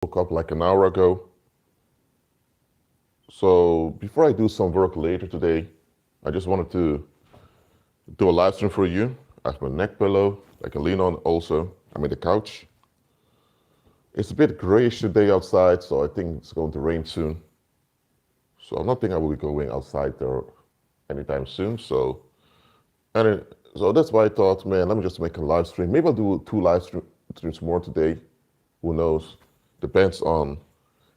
Woke up like an hour ago. So before I do some work later today, I just wanted to do a live stream for you. I have my neck pillow I can lean on also. I'm in the couch. It's a bit grayish today outside, so I think it's going to rain soon. So I'm not thinking I will be going outside there anytime soon. So that's why I thought, man, let me just make a live stream. Maybe I'll do two streams more today. Who knows? Depends on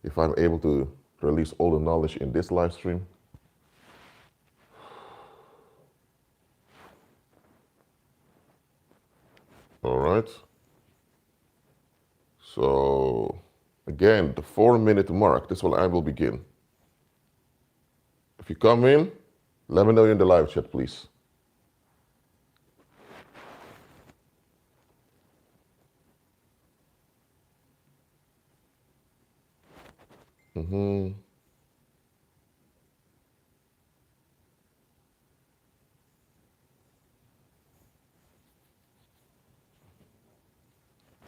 if I'm able to release all the knowledge in this live stream. All right. So again, the 4-minute mark, this is when I will begin. If you come in, let me know in the live chat, please.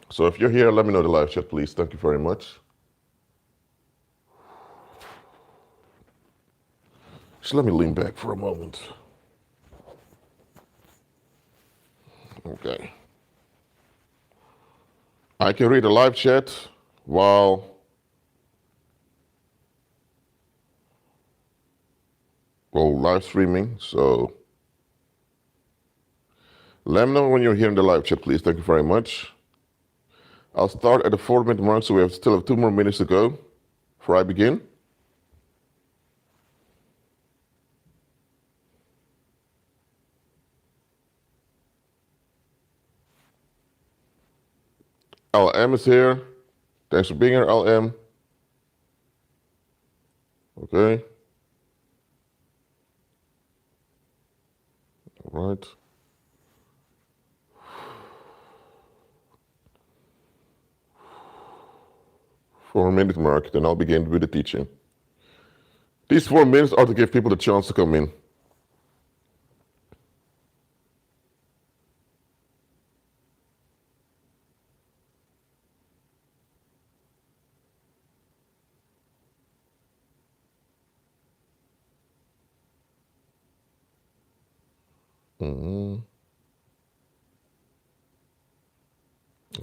So if you're here, let me know in the live chat, please. Thank you very much. Just let me lean back for a moment. Okay. I can read the live chat while live streaming, so let me know when you're here in the live chat, please. Thank you very much. I'll start at the 4-minute mark, so we still have 2 more minutes to go before I begin. LM is here. Thanks for being here, LM. Okay. All right. Four-minute mark, then I'll begin with the teaching. These 4 minutes are to give people the chance to come in.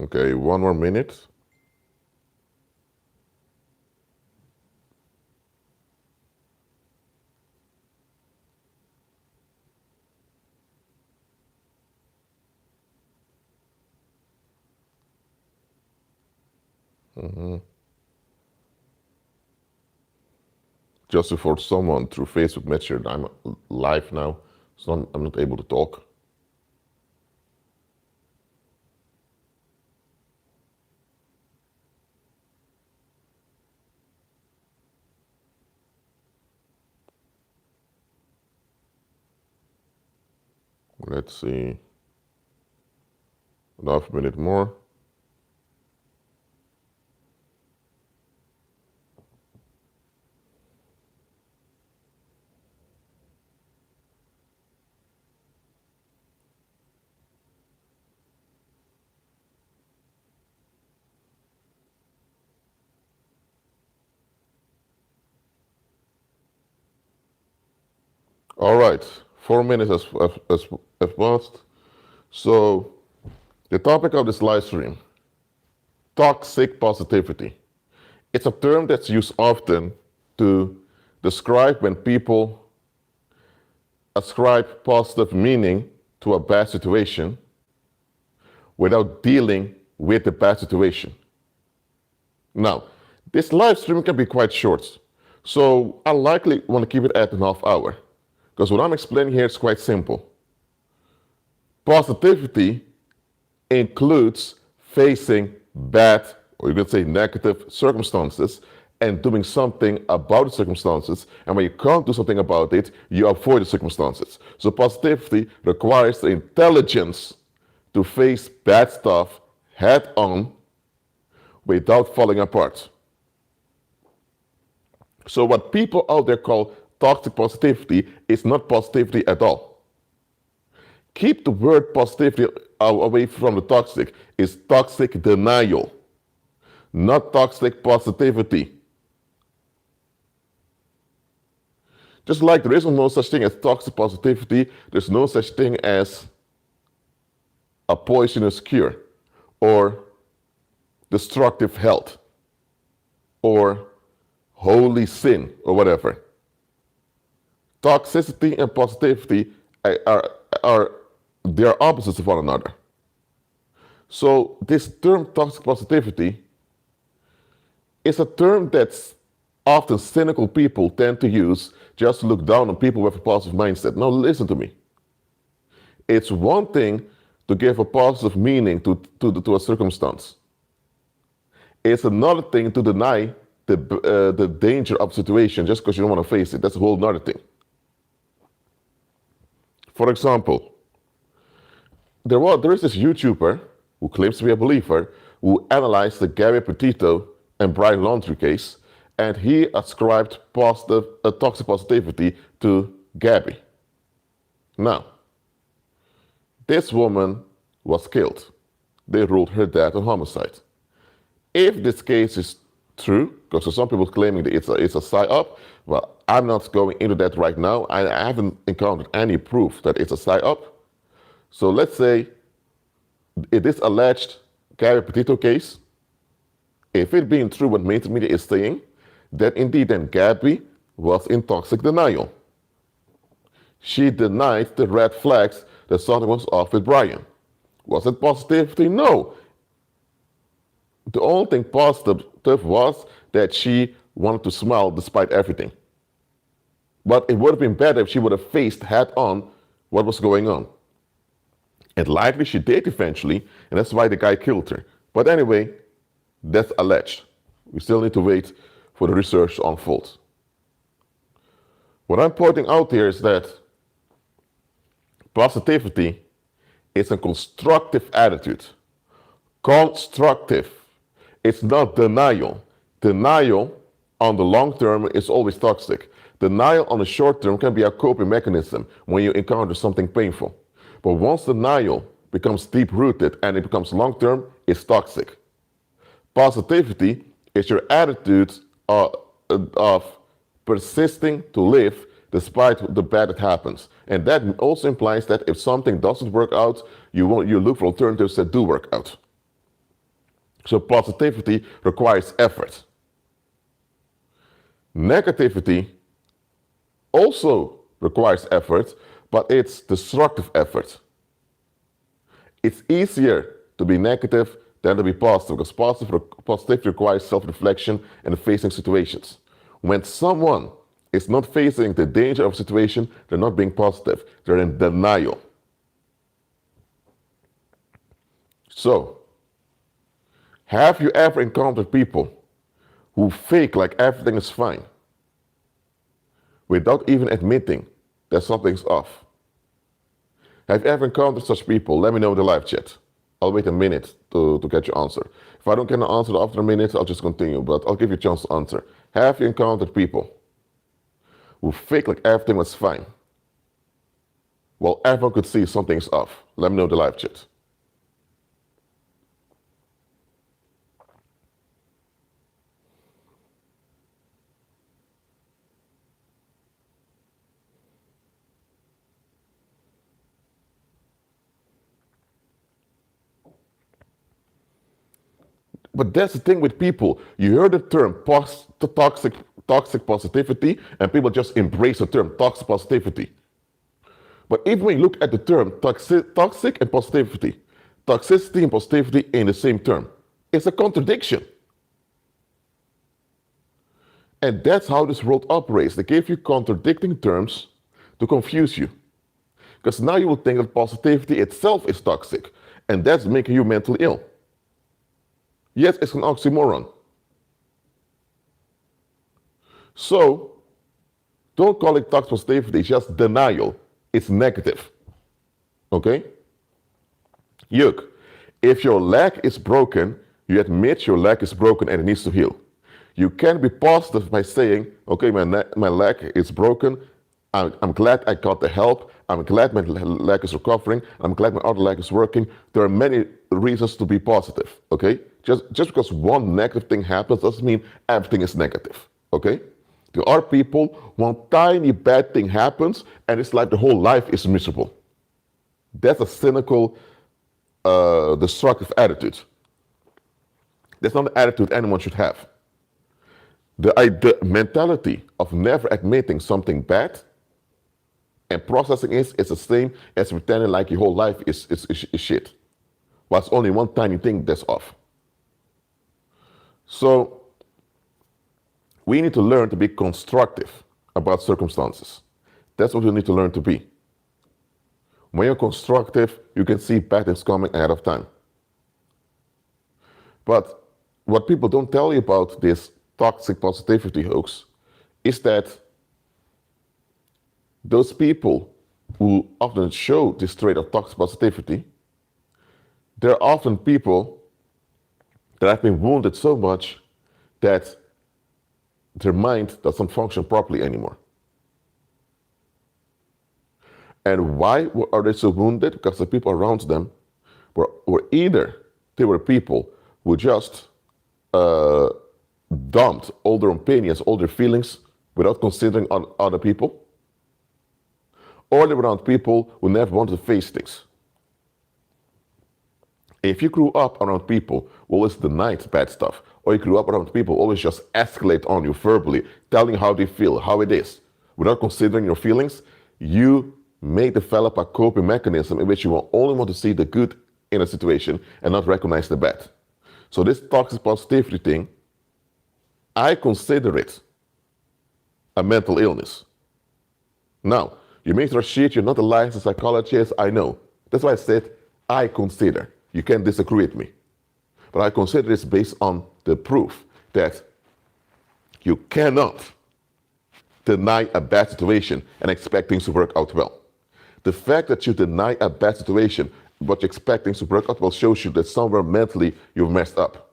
Okay, 1 more minute. Just for someone through Facebook Messenger, I'm live now, so I'm not able to talk. Let's see. Another minute more. All right, 4 minutes has passed. So the topic of this live stream, toxic positivity. It's a term that's used often to describe when people ascribe positive meaning to a bad situation without dealing with the bad situation. Now, this live stream can be quite short, so I likely want to keep it at a half hour, because what I'm explaining here is quite simple. Positivity includes facing bad, or you could say negative circumstances, and doing something about the circumstances. And when you can't do something about it, you avoid the circumstances. So positivity requires the intelligence to face bad stuff head on without falling apart. So what people out there call toxic positivity is not positivity at all. Keep the word positivity away from the toxic. It's toxic denial. not toxic positivity. Just like there is no such thing as toxic positivity, there's no such thing as a poisonous cure or destructive health or holy sin or whatever. Toxicity and positivity are they are opposites of one another. So this term toxic positivity is a term that's often cynical people tend to use just to look down on people with a positive mindset. Now listen to me. It's one thing to give a positive meaning to a circumstance. It's another thing to deny the danger of the situation just because you don't want to face it. That's a whole other thing. For example, there is this YouTuber who claims to be a believer who analyzed the Gary Petito and Brian Laundrie case, and he ascribed toxic positivity to Gabby. Now, this woman was killed. They ruled her death a homicide. If this case is true, because there's some people claiming that it's a psyop, well, I'm not going into that right now. I haven't encountered any proof that it's a psyop. So let's say it is alleged Gary Petito case. If it being true what mainstream media is saying, then indeed then Gabby was in toxic denial. She denied the red flags that something was off with Brian. Was it positivity? No. The only thing positive was that she wanted to smile despite everything. But it would have been better if she would have faced head on what was going on. And likely she did eventually, and that's why the guy killed her. But anyway, that's alleged. We still need to wait for the research to unfold. What I'm pointing out here is that positivity is a constructive attitude. Constructive. It's not denial. Denial on the long term is always toxic. Denial on the short term can be a coping mechanism when you encounter something painful. But once denial becomes deep-rooted and it becomes long-term, it's toxic. Positivity is your attitude of persisting to live despite the bad that happens. And that also implies that if something doesn't work out, you look for alternatives that do work out. So positivity requires effort. Negativity also requires effort, but it's destructive effort. It's easier to be negative than to be positive, because positivity requires self-reflection and facing situations. When someone is not facing the danger of a situation, they're not being positive, they're in denial. So, have you ever encountered people who fake like everything is fine without even admitting that something's off? Have you ever encountered such people? Let me know in the live chat. I'll wait a minute to get your answer. If I don't get an answer after a minute, I'll just continue, but I'll give you a chance to answer. Have you encountered people who fake like everything was fine while everyone could see something's off? Let me know in the live chat. But that's the thing with people. You heard the term toxic positivity, and people just embrace the term toxic positivity. But even when you look at the term toxic and positivity, toxicity and positivity in the same term, it's a contradiction. And that's how this world operates. They give you contradicting terms to confuse you. Because now you will think that positivity itself is toxic, and that's making you mentally ill. Yes, it's an oxymoron. So, don't call it toxic positivity, it's just denial. It's negative. Okay? Yuk, if your leg is broken, you admit your leg is broken and it needs to heal. You can be positive by saying, okay, my leg is broken, I'm glad I got the help, I'm glad my leg is recovering. I'm glad my other leg is working. There are many reasons to be positive, okay? Just because one negative thing happens doesn't mean everything is negative, okay? There are people, one tiny bad thing happens, and it's like the whole life is miserable. That's a cynical, destructive attitude. That's not an attitude anyone should have. The mentality of never admitting something bad and processing it is the same as pretending like your whole life is shit. While it's only one tiny thing that's off. So we need to learn to be constructive about circumstances. That's what we need to learn to be. When you're constructive, you can see bad things coming ahead of time. But what people don't tell you about this toxic positivity hoax is that those people who often show this trait of toxic positivity, they're often people that have been wounded so much that their mind doesn't function properly anymore. And why are they so wounded? Because the people around them were either they were people who just dumped all their opinions, all their feelings without considering other people, or they were around people who never wanted to face things. If you grew up around people who always denied bad stuff, or you grew up around people who always just escalate on you verbally, telling you how they feel, how it is, without considering your feelings, you may develop a coping mechanism in which you will only want to see the good in a situation and not recognize the bad. So this toxic positivity thing, I consider it a mental illness. Now, you may throw shit, you're not a licensed psychologist, I know. That's why I said, I consider. You can't disagree with me. But I consider this based on the proof that you cannot deny a bad situation and expect things to work out well. The fact that you deny a bad situation but you expect things to work out well shows you that somewhere mentally you've messed up.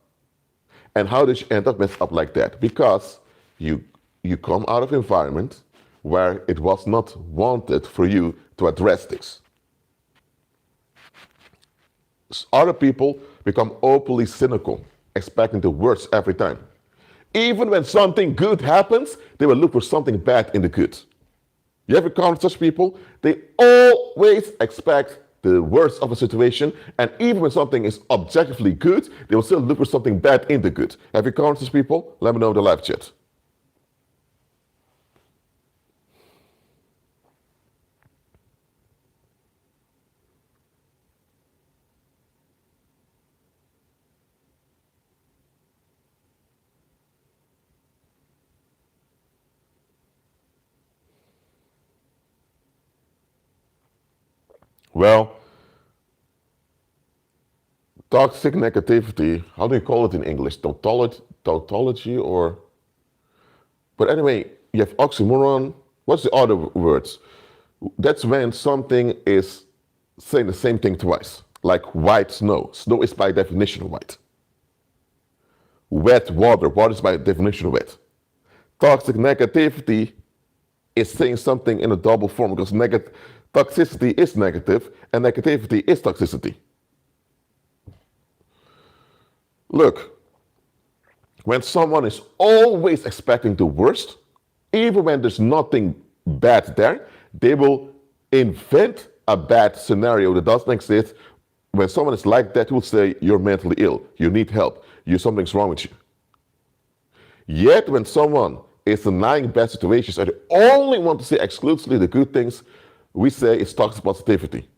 And how did you end up messed up like that? Because you come out of an environment where it was not wanted for you to address things. Other people become openly cynical, expecting the worst every time. Even when something good happens, they will look for something bad in the good. You ever encountered such people? They always expect the worst of a situation, and even when something is objectively good, they will still look for something bad in the good. Have you encountered such people? Let me know in the live chat. Well, toxic negativity, how do you call it in English? Tautology or... But anyway, you have oxymoron. What's the other words? That's when something is saying the same thing twice. Like white snow. Snow is by definition white. Wet water. Water is by definition wet. Toxic negativity is saying something in a double form because toxicity is negative and negativity is toxicity. Look, when someone is always expecting the worst, even when there's nothing bad there, they will invent a bad scenario that doesn't exist. When someone is like that, will say, you're mentally ill, you need help, something's wrong with you. Yet when someone is denying bad situations and they only want to see exclusively the good things, we say it's toxic positivity.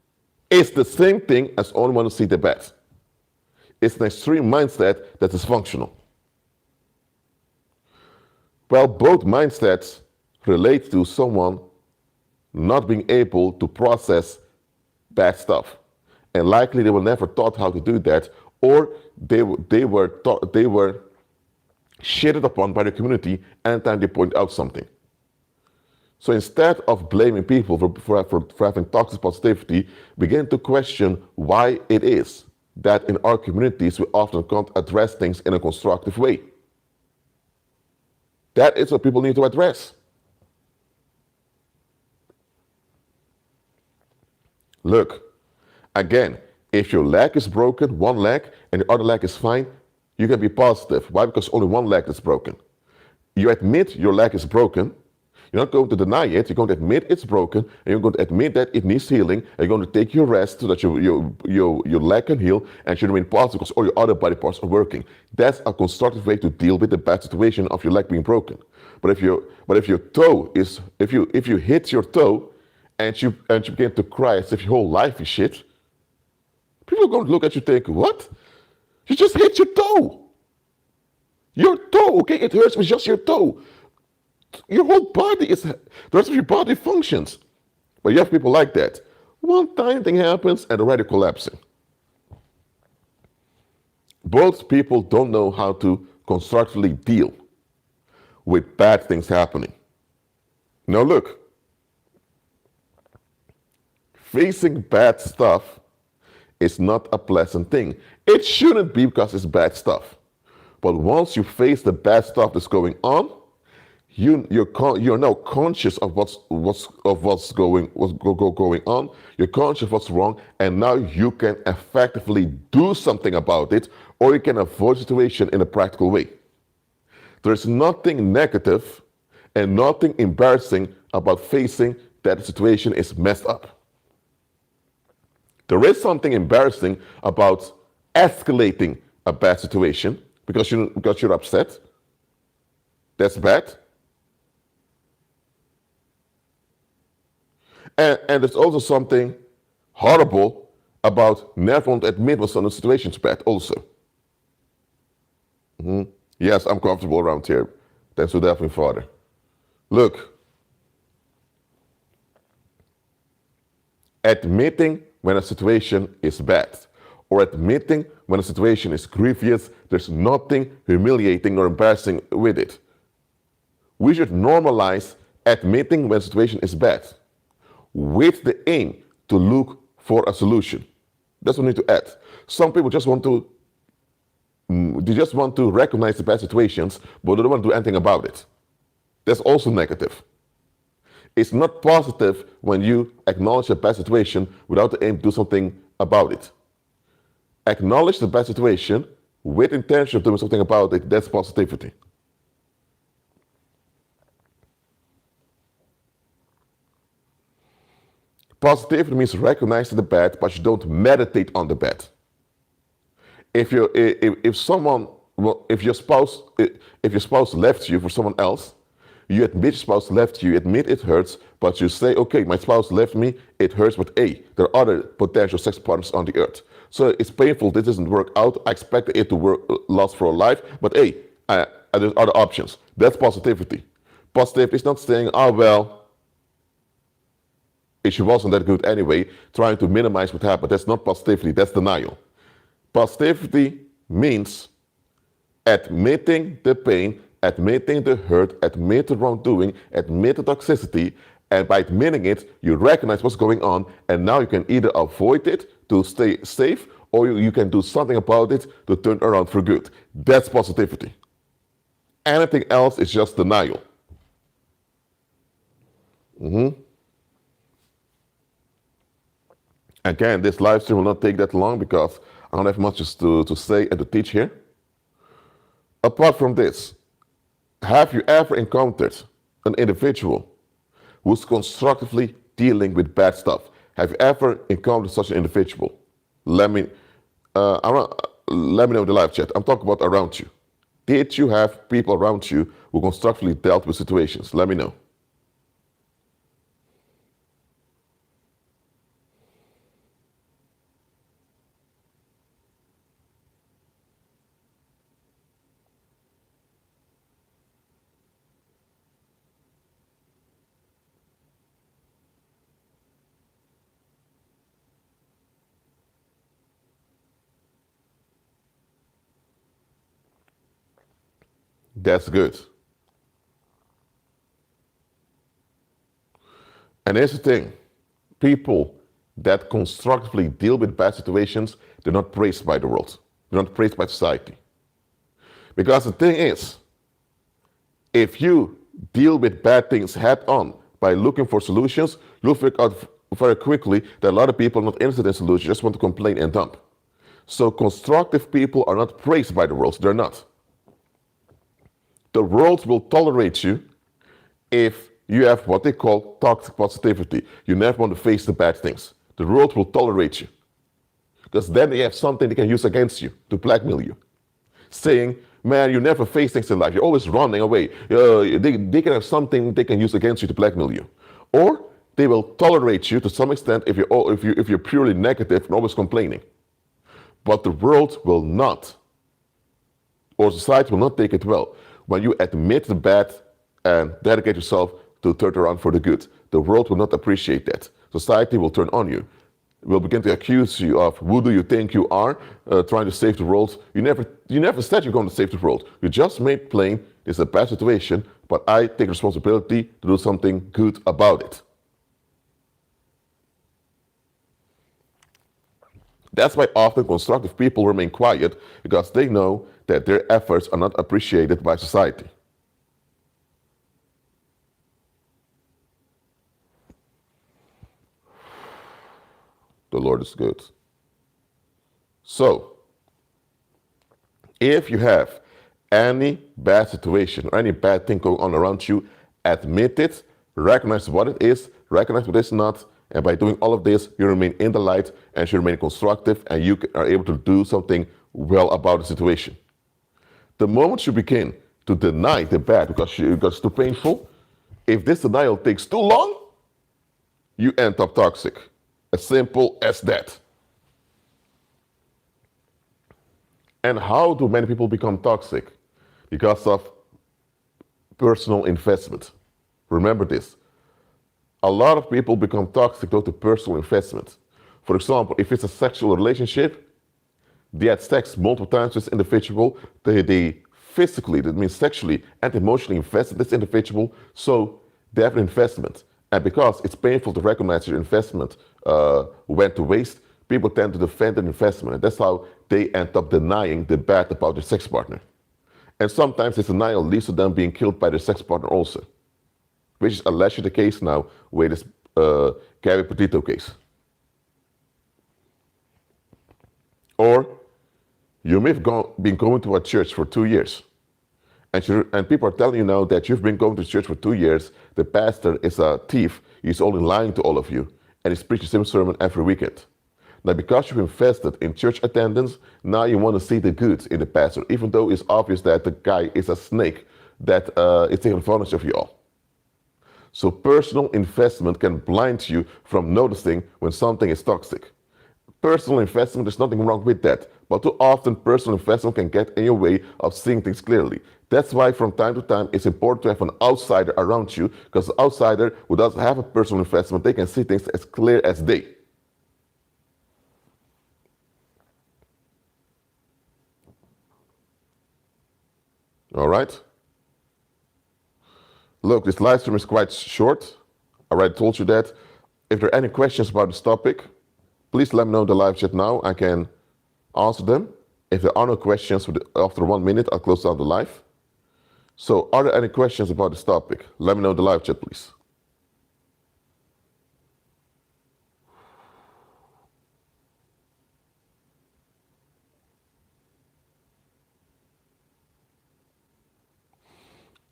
It's the same thing as only want to see the bad. It's an extreme mindset that is functional. Well, both mindsets relate to someone not being able to process bad stuff. And likely they were never taught how to do that, or they were shitted upon by the community anytime they point out something. So instead of blaming people for having toxic positivity, begin to question why it is that in our communities we often can't address things in a constructive way. That is what people need to address. Look, again, if your leg is broken, one leg, and the other leg is fine, you can be positive. Why? Because only one leg is broken. You admit your leg is broken. You're not going to deny it. You're going to admit it's broken, and you're going to admit that it needs healing, and you're going to take your rest so that your leg can heal, and you remain positive because all your other body parts are working. That's a constructive way to deal with the bad situation of your leg being broken. But if your toe is, if you hit your toe, and you begin to cry as if your whole life is shit, people are going to look at you and think, what? You just hit your toe. Your toe, okay, it hurts, but it's just your toe. Your whole body the rest of your body functions. But you have people like that. One tiny thing happens and already collapsing. Both people don't know how to constructively deal with bad things happening. Now look, facing bad stuff is not a pleasant thing. It shouldn't be because it's bad stuff. But once you face the bad stuff that's going on, you're now conscious of what's going on. You're conscious of what's wrong, and now you can effectively do something about it, or you can avoid the situation in a practical way. There's nothing negative and nothing embarrassing about facing that the situation is messed up. There is something embarrassing about escalating a bad situation because you're upset. That's bad. And there's also something horrible about never want to admit when some situation's bad also. Yes, I'm comfortable around here. Thanks to definitely Father. Look, admitting when a situation is bad or admitting when a situation is grievous, there's nothing humiliating or embarrassing with it. We should normalize admitting when a situation is bad with the aim to look for a solution. That's what we need to add. Some people just want to recognize the bad situations, but they don't want to do anything about it. That's also negative. It's not positive when you acknowledge a bad situation without the aim to do something about it. Acknowledge the bad situation with intention of doing something about it. That's positivity. Positivity means recognizing the bad, but you don't meditate on the bad. If your spouse left you for someone else, you admit your spouse left you, admit it hurts, but you say, okay, my spouse left me, it hurts, but hey, there are other potential sex partners on the earth. So it's painful, this doesn't work out, I expect it to last for a life, but hey, there's other options. That's positivity. Positivity is not saying, oh well, she wasn't that good anyway, trying to minimize what happened. That's not positivity, that's denial. Positivity means admitting the pain, admitting the hurt, admit the wrongdoing, admit the toxicity, and by admitting it, you recognize what's going on, and now you can either avoid it to stay safe, or you can do something about it to turn around for good. That's positivity. Anything else is just denial. Again, this live stream will not take that long because I don't have much to say and to teach here. Apart from this, have you ever encountered an individual who's constructively dealing with bad stuff? Have you ever encountered such an individual? Let me know in the live chat. I'm talking about around you. Did you have people around you who constructively dealt with situations? Let me know. That's good. And here's the thing. People that constructively deal with bad situations, they're not praised by the world. They're not praised by society. Because the thing is, if you deal with bad things head on by looking for solutions, you'll figure out very quickly that a lot of people are not interested in solutions, just want to complain and dump. So constructive people are not praised by the world. They're not. The world will tolerate you if you have what they call toxic positivity. You never want to face the bad things. The world will tolerate you. Because then they have something they can use against you to blackmail you. Saying, man, you never face things in life. You're always running away. They can have something they can use against you to blackmail you. Or they will tolerate you to some extent if you're purely negative and always complaining. But the world will not, or society will not take it well when you admit the bad and dedicate yourself to turn around for the good. The world will not appreciate that. Society will turn on you. Will begin to accuse you of who do you think you are, trying to save the world. You never said you're going to save the world. You just made plain it's a bad situation, but I take responsibility to do something good about it. That's why often constructive people remain quiet, because they know that their efforts are not appreciated by society. The Lord is good. So, if you have any bad situation or any bad thing going on around you, admit it, recognize what it is, recognize what it's not, and by doing all of this, you remain in the light and you remain constructive and you are able to do something well about the situation. The moment you begin to deny the bad because it's too painful, if this denial takes too long, you end up toxic. As simple as that. And how do many people become toxic? Because of personal investment. Remember this. A lot of people become toxic due to personal investment. For example, if it's a sexual relationship, they had sex multiple times with this individual, they physically, that means sexually and emotionally invested in this individual, so they have an investment. And because it's painful to recognize your investment went to waste, people tend to defend an investment. And that's how they end up denying the bad about their sex partner. And sometimes this denial leads to them being killed by their sex partner also, which is allegedly the case now with this Gabby Petito case. Or you may have been going to a church for 2 years. And people are telling you now that you've been going to church for 2 years, the pastor is a thief, he's only lying to all of you, and he's preaching the same sermon every weekend. Now, because you've invested in church attendance, now you want to see the good in the pastor, even though it's obvious that the guy is a snake that is taking advantage of you all. So personal investment can blind you from noticing when something is toxic. Personal investment, there's nothing wrong with that. But too often, personal investment can get in your way of seeing things clearly. That's why from time to time, it's important to have an outsider around you, because the outsider who doesn't have a personal investment, they can see things as clear as day. All right? Look, this live stream is quite short. I already told you that. If there are any questions about this topic, please let me know in the live chat now. I can answer them. If there are no questions after 1 minute, I'll close down the live. So, are there any questions about this topic? Let me know in the live chat, please.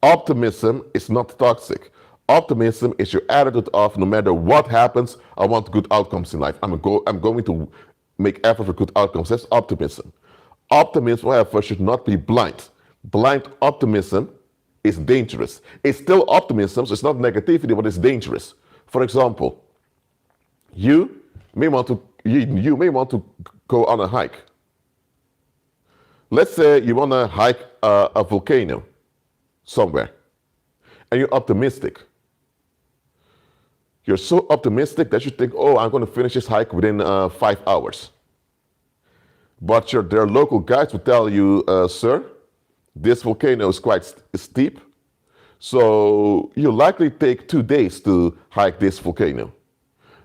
Optimism is not toxic. Optimism is your attitude of no matter what happens, I want good outcomes in life. I'm going to make effort for good outcomes. That's optimism. Optimism, however, should not be blind. Blind optimism is dangerous. It's still optimism, so it's not negativity, but it's dangerous. For example, you may want to go on a hike. Let's say you want to hike a volcano somewhere, and you're optimistic. You're so optimistic that you think, oh, I'm going to finish this hike within 5 hours. But there are local guides who tell you, sir, this volcano is quite steep, so you'll likely take 2 days to hike this volcano.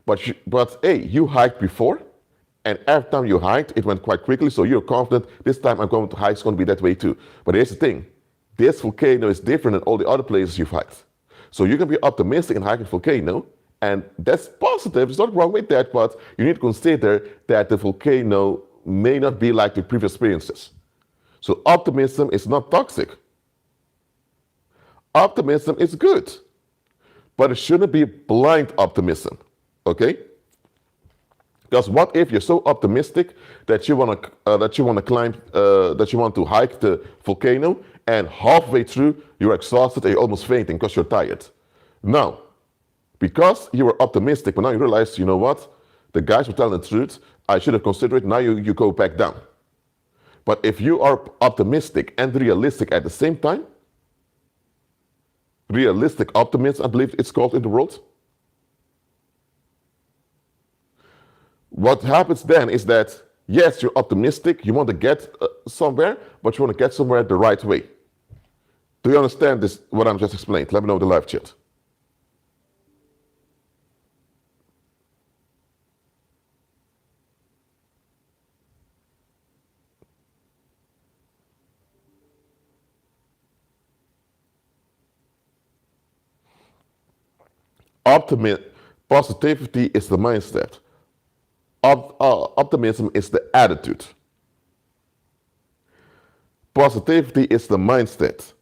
But hey, you hiked before, and every time you hiked, it went quite quickly, so you're confident, this time I'm going to hike, it's going to be that way too. But here's the thing, this volcano is different than all the other places you've hiked. So you can be optimistic and hike a volcano, And that's positive. There's nothing wrong with that, but you need to consider that the volcano may not be like the previous experiences. So optimism is not toxic. Optimism is good, but it shouldn't be blind optimism, okay? Because what if you're so optimistic that you want to climb, that you want to hike the volcano, and halfway through you're exhausted and you're almost fainting because you're tired? Now, because you were optimistic, but now you realize, you know what? The guys were telling the truth. I should have considered it. Now you go back down. But if you are optimistic and realistic at the same time, realistic optimism, I believe it's called in the world. What happens then is that, yes, you're optimistic, you want to get somewhere, but you want to get somewhere the right way. Do you understand this, what I'm just explained? Let me know in the live chat. Positivity is the mindset. Optimism is the attitude. Positivity is the mindset.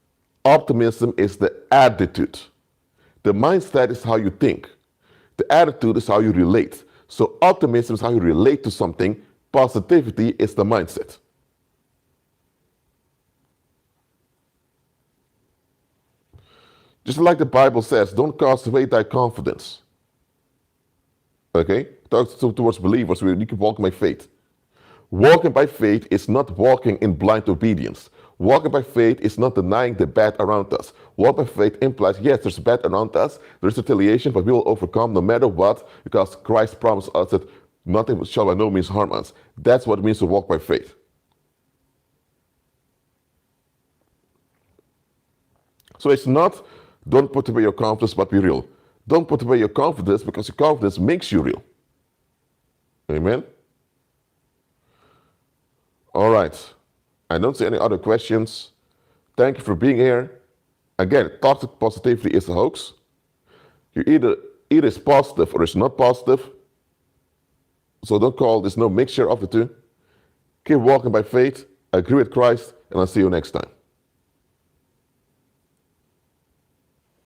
Optimism is the attitude. The mindset is how you think. The attitude is how you relate. So optimism is how you relate to something. Positivity is the mindset. Just like the Bible says, don't cast away thy confidence. Okay? Talks towards believers, we need to walk by faith. Walking by faith is not walking in blind obedience. Walking by faith is not denying the bad around us. Walking by faith implies, yes, there's bad around us, there's retaliation, but we will overcome no matter what, because Christ promised us that nothing shall by no means harm us. That's what it means to walk by faith. So it's not, don't put away your confidence, but be real. Don't put away your confidence, because your confidence makes you real. Amen? All right. I don't see any other questions. Thank you for being here. Again, toxic positivity is a hoax. You either it's positive or it's not positive. So don't call, there's no mixture of the two. Keep walking by faith, agree with Christ, and I'll see you next time.